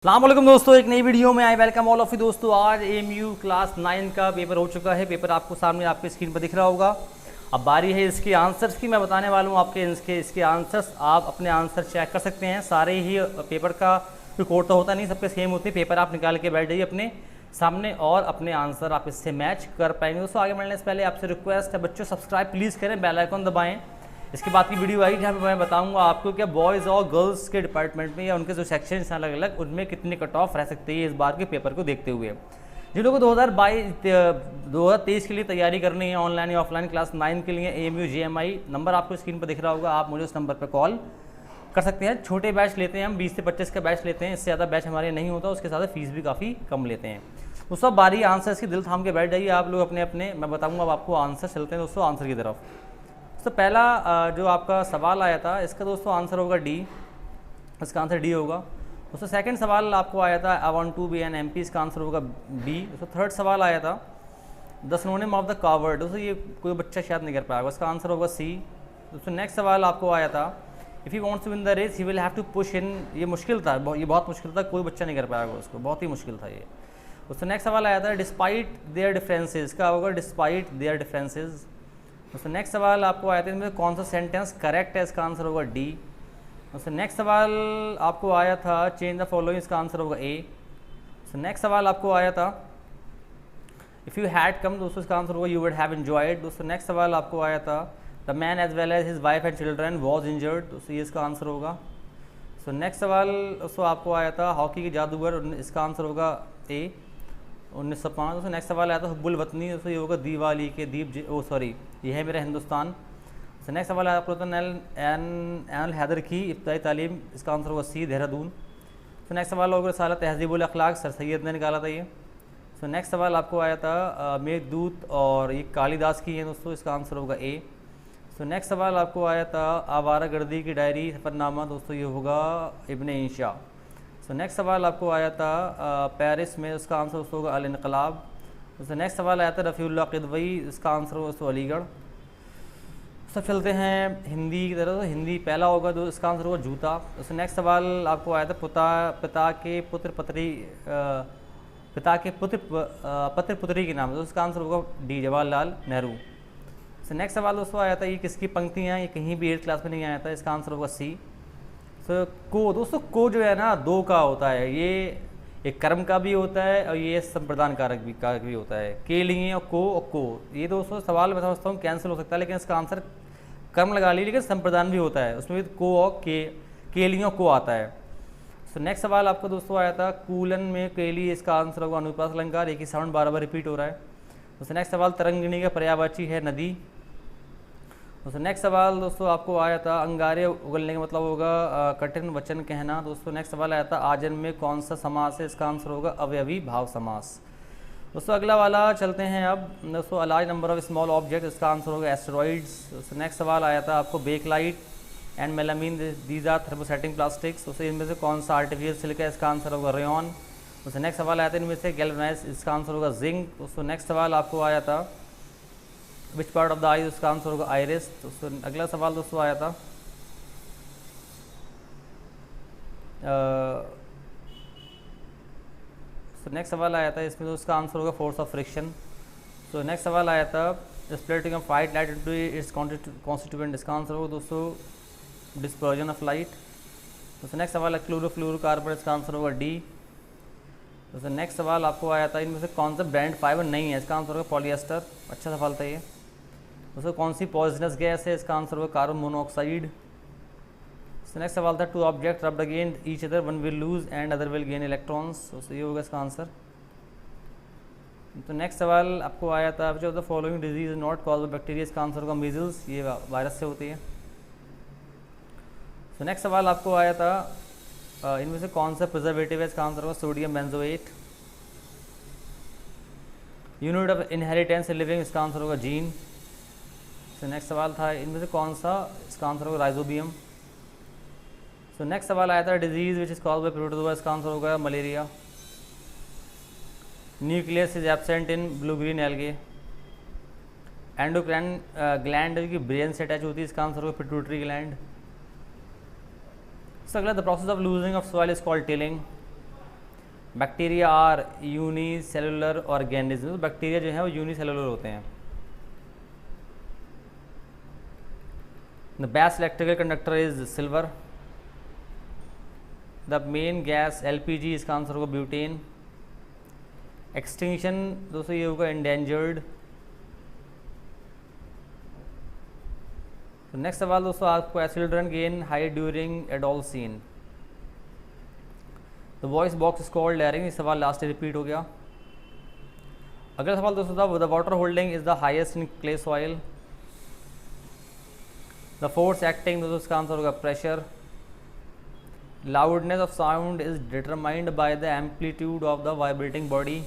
अस्सलामुअलैकुम दोस्तों, एक नई वीडियो में I welcome all of you दोस्तों। आज एमयू क्लास 9 का पेपर हो चुका है। पेपर आपको सामने आपके स्क्रीन पर दिख रहा होगा। अब बारी है इसके आंसर्स की। मैं बताने वाला हूँ आपके इसके आंसर्स। आप अपने आंसर चेक कर सकते हैं। सारे ही पेपर का कोई कोड तो होता नहीं, सबके सेम होते हैं। पेपर आप निकाल के बैठ जाइए अपने सामने और अपने आंसर आप इससे मैच कर पाएंगे। दोस्तों आगे बढ़ने से पहले आपसे रिक्वेस्ट है बच्चों, सब्सक्राइब प्लीज़ करें, बेल आइकन दबाएं। इसके बाद की वीडियो आई जहाँ पे मैं बताऊंगा आपको क्या बॉयज़ और गर्ल्स के डिपार्टमेंट में या उनके जो सेक्शन हैं अलग अलग, उनमें कितने कट ऑफ रह सकते हैं इस बार के पेपर को देखते हुए। जिन लोगों को 2023 के लिए तैयारी करनी है ऑनलाइन या ऑफलाइन क्लास 9 के लिए, AMU GMI नंबर आपको स्क्रीन पर दिख रहा होगा। आप मुझे उस नंबर पर कॉल कर सकते हैं। छोटे बैच लेते हैं हम, 20 से 25 का बैच लेते हैं। इससे ज़्यादा बैच हमारे नहीं होता, उसके साथ फीस भी काफ़ी कम लेते हैं। उस सब बारी आंसर्स की दिल थाम के बैठ जाइए आप लोग अपने अपने। मैं बताऊँगा अब आपको आंसर। चलते हैं दोस्तों आंसर की तरफ। तो पहला जो आपका सवाल आया था इसका दोस्तों आंसर होगा डी। इसका आंसर डी होगा। दोस्तों सेकंड सवाल आपको आया था I want to be an MP। इसका आंसर होगा बी। दोस्तों थर्ड सवाल आया था the synonym of the coward. दोस्तों ये कोई बच्चा शायद नहीं कर पाएगा, इसका आंसर होगा सी। दोस्तों नेक्स्ट सवाल आपको आया था if he wants to win the race he will have to push in. ये मुश्किल था, ये बहुत मुश्किल था, कोई बच्चा नहीं कर पाएगा उसको, बहुत ही मुश्किल था ये। दोस्तों नेक्स्ट सवाल आया था डिस्पाइट देयर डिफरेंसेस। का होगा डिस्पाइट देयर डिफरेंसेस। दोस्तों नेक्स्ट सवाल आपको आया था इनमें कौन सा सेंटेंस करेक्ट है। इसका आंसर होगा डी। दोस्तों नेक्स्ट सवाल आपको आया था चेंज द फॉलोइंग। इसका आंसर होगा ए। दोस्तों नेक्स्ट सवाल आपको आया था इफ़ यू हैड कम। दोस्तों इसका आंसर होगा यू वुड हैव एंजॉयड। दोस्तों नेक्स्ट सवाल आपको आया था the man as well as his wife and children was injured. दोस्तों ये इसका आंसर होगा। सो नेक्स्ट सवाल दोस्तों आपको आया था हॉकी के जादूगर। इसका आंसर होगा ए 1905। दोस्तों नेक्स्ट सवाल आया था हुब्बुल वतनी। दोस्तों ये होगा दीवाली के दीप ये है मेरा हिंदुस्तान। दोस्तों नेक्स्ट सवाल आया आपको एन हैदर की इब्तदाई तालीम। इसका आंसर होगा सी देहरादून। तो नेक्स्ट सवाल होगा रसाला तहज़ीबुल अखलाक, सर सैयद ने निकाला था ये। तो नेक्स्ट सवाल आपको आया था मेघदूत और ये कालिदास की है दोस्तों। इसका आंसर होगा ए। तो नेक्स्ट सवाल आपको आया था आवारा गर्दी की डायरी सफ़रनामा। दोस्तों ये होगा इब्ने इंशा। तो नेक्स्ट सवाल आपको आया था पेरिस में। उसका आंसर दोस्तों होगा अल इनकलाब। दोस्तों नेक्स्ट सवाल आया था रफ़ीउल्लाह क़िदवई। इसका आंसर होगा दोस्तों अलीगढ़। सब चलते हैं हिंदी की तरफ। तो हिंदी पहला होगा तो इसका आंसर होगा जूता। दोस्तों नेक्स्ट सवाल आपको आया था पिता के पुत्र पुत्री के नाम। तो उसका आंसर होगा डी जवाहरलाल नेहरू। तो नेक्स्ट सवाल दोस्तों आया था ये किसकी पंक्तियाँ, ये कहीं भी 8th क्लास में नहीं आया था। इसका आंसर होगा सी। तो को दोस्तों को जो है ना दो का होता है, ये एक कर्म का भी होता है और ये संप्रदान कारक भी होता है। के लिए और को ये दोस्तों सवाल मैं समझता हूँ कैंसिल हो सकता है, लेकिन इसका आंसर कर्म लगा ली, लेकिन संप्रदान भी होता है, उसमें भी को और के लिए और को आता है। तो नेक्स्ट सवाल आपको दोस्तों आया था कूलन में के लिए। इसका आंसर होगा अनुप्रास अलंकार। एक ही साउंड बार बार रिपीट हो रहा है। दोस्तों नेक्स्ट सवाल तरंगिणी का पर्यायवाची है नदी। दोस्तों नेक्स्ट सवाल दोस्तों आपको आया था अंगारे उगलने का मतलब होगा कठिन वचन कहना। दोस्तों नेक्स्ट सवाल आया था आजन में कौन सा समास है। इसका आंसर होगा अवयवी भाव समास। दोस्तों अगला वाला चलते हैं अब दोस्तों a large number of small object. इसका आंसर होगा एस्टेरॉइड्स। दोस्तों नेक्स्ट सवाल आया था आपको bakelite and melamine these are thermosetting plastics. दोस्तों इनमें से कौन सा आर्टिफिशियल सिलिका। इसका आंसर होगा रेयॉन। दोस्तों नेक्स्ट सवाल आया था इनमें से गैल्वेनाइज। इसका आंसर होगा जिंक। दोस्तों नेक्स्ट सवाल आपको आया था विच पार्ट ऑफ द आई। उसका आंसर होगा आइरिस। दोस्तों अगला सवाल दोस्तों आया था नेक्स्ट सवाल आया था इसमें तो उसका आंसर होगा फोर्स ऑफ फ्रिक्शन। तो नेक्स्ट सवाल आया था splitting of light into its constituent. इसका आंसर होगा दोस्तों डिस्पर्जन ऑफ लाइट। दोस्तों नेक्स्ट सवाल है क्लोरोफ्लोरोकार्बन। इसका आंसर होगा डी। दोस्तों नेक्स्ट सवाल आपको आया था इनमें से कौन सा ब्रांड फाइबर नहीं है। इसका आंसर होगा पॉलिएस्टर। अच्छा सवाल था ये। दोस्तों कौन सी पॉइजनस गैस है। इसका आंसर होगा कार्बन मोनोऑक्साइड। नेक्स्ट सवाल था two object rubbed against each other one will lose and other will gain electrons. तो ये होगा इसका आंसर। तो नेक्स्ट सवाल आपको आया था which of the following disease not cause by bacteria. इसका आंसर होगा मीजल्स, ये वायरस से होती है। तो नेक्स्ट सवाल आपको आया था इनमें से कौन सा प्रिजर्वेटिव है। इसका आंसर होगा sodium benzoate. Unit of inheritance living. इसका आंसर होगा जीन। तो नेक्स्ट सवाल था इनमें से कौन सा। इसका आंसर होगा राइजोबियम। तो नेक्स्ट सवाल आया था disease which is caused by protozoa. इसका आंसर होगा malaria. Nucleus is absent in blue green algae. Endocrine gland की ब्रेन से अटैच होती है। इसका आंसर होगा पिट्यूटरी ग्लैंड। अगला the process of loosing of soil is called tilling. Bacteria are unicellular organism, bacteria जो है वो यूनिसेलुलर होते हैं। The best electrical conductor is silver. The main gas LPG, इसका आंसर होगा ब्यूटेन। एक्सटिंक्शन दोस्तों ये होगा एंडेंजर्ड। तो नेक्स्ट सवाल दोस्तों आपको, children gain height during adolescence. The voice box is called larynx, इस सवाल लास्ट रिपीट हो गया। अगला सवाल दोस्तों था, the water holding is the highest in clay soil. The force acting दोस्तों इसका आंसर होगा pressure. Loudness of sound is determined by the amplitude of the vibrating body.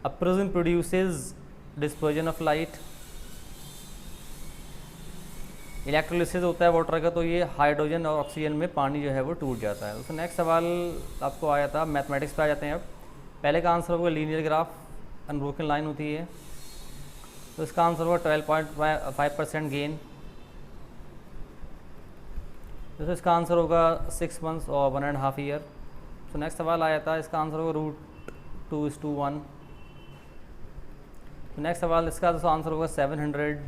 A prism produces dispersion of light. Electrolysis होता है water का, तो ये hydrogen और oxygen में पानी जो है वो टूट जाता है। तो नेक्स्ट सवाल आपको आया था, मैथमेटिक्स पे आ जाते हैं अब। पहले का आंसर होगा लीनियर ग्राफ, अनब्रोकन लाइन होती है, तो इसका आंसर होगा 12.5% गेन। तो इसका आंसर होगा 6 मंथ्स और 1.5 ईयर। तो नेक्स्ट सवाल आया था, इसका आंसर होगा √2:1। तो नेक्स्ट सवाल इसका तो आंसर होगा 700।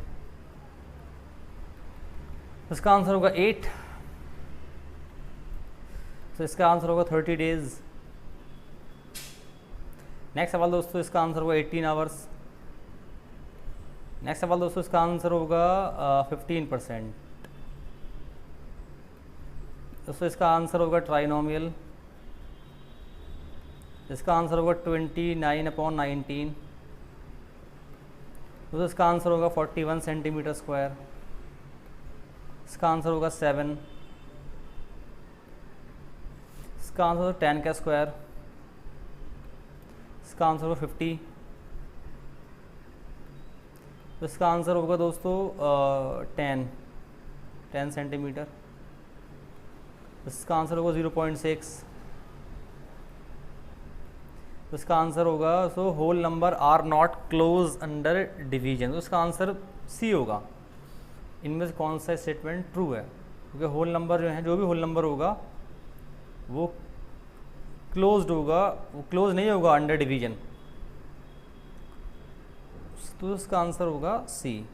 इसका आंसर होगा 8। तो इसका आंसर होगा 30 डेज। नेक्स्ट सवाल दोस्तों इसका आंसर होगा 18 आवर्स। नेक्स्ट सवाल दोस्तों इसका आंसर होगा 15%। दोस्तों इसका आंसर होगा ट्राइनोमियल। इसका आंसर होगा 29/19। दोस्तों इसका आंसर होगा 41 सेंटीमीटर स्क्वायर। इसका आंसर होगा 7। इसका आंसर होगा 10 का स्क्वायर। इसका आंसर होगा 50। तो इसका आंसर होगा दोस्तों 10 सेंटीमीटर। इसका आंसर होगा 0.6। तो इसका आंसर होगा, so whole number are not close under division. तो इसका आंसर सी होगा। इनमें से कौन सा स्टेटमेंट ट्रू है? क्योंकि होल नंबर जो है, जो भी होल नंबर होगा वो क्लोज्ड होगा, वो क्लोज नहीं होगा अंडर डिवीजन। तो इसका आंसर होगा सी।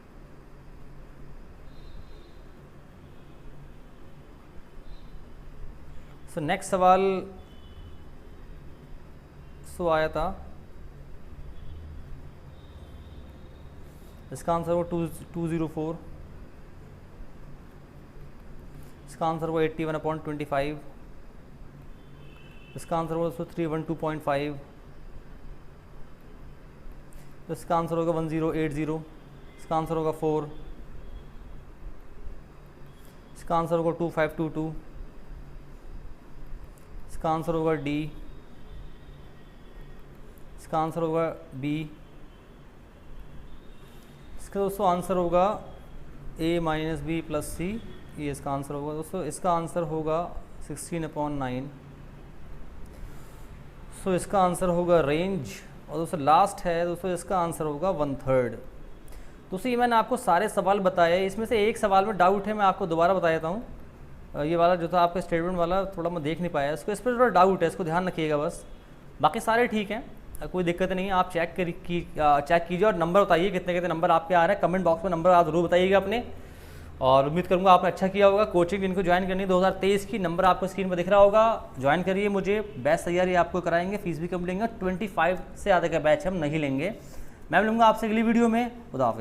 सो नेक्स्ट सवाल आया था, इसका आंसर होगा 204। इसका आंसर होगा 81/25। इसका आंसर होगा 312.5। इसका आंसर होगा 1080। इसका आंसर होगा 4। इसका आंसर होगा 2522। इसका आंसर होगा डी। इसका आंसर होगा बी। इसका दोस्तों आंसर होगा A - B + C, ये इसका आंसर होगा दोस्तों। इसका आंसर होगा 16/9। सो इसका आंसर होगा रेंज। और दोस्तों लास्ट है दोस्तों, इसका आंसर होगा 1/3। दोस्तों ये मैंने आपको सारे सवाल बताए, इसमें से एक सवाल में डाउट है, मैं आपको दोबारा बता देता हूँ। ये वाला जो था आपका स्टेटमेंट वाला, थोड़ा मैं देख नहीं पाया इसको, इस पर थोड़ा डाउट है, इसको ध्यान रखिएगा बस। बाकी सारे ठीक हैं, कोई दिक्कत नहीं है। आप चेक कीजिए और नंबर बताइए कितने कितने नंबर आपके आ रहे हैं। कमेंट बॉक्स में नंबर आप जरूर बताइएगा अपने, और उम्मीद करूँगा आपने अच्छा किया होगा। कोचिंग इनको ज्वाइन करनी है 2023 की, नंबर आपको स्क्रीन पर दिख रहा होगा, ज्वाइन करिए मुझे। बेस्ट तैयारी आपको कराएंगे, फीस भी कम लेंगे। 25 से ज़्यादा का बैच हम नहीं लेंगे। मैं लूँगा आपसे अगली वीडियो में। खुदा हाफिज़।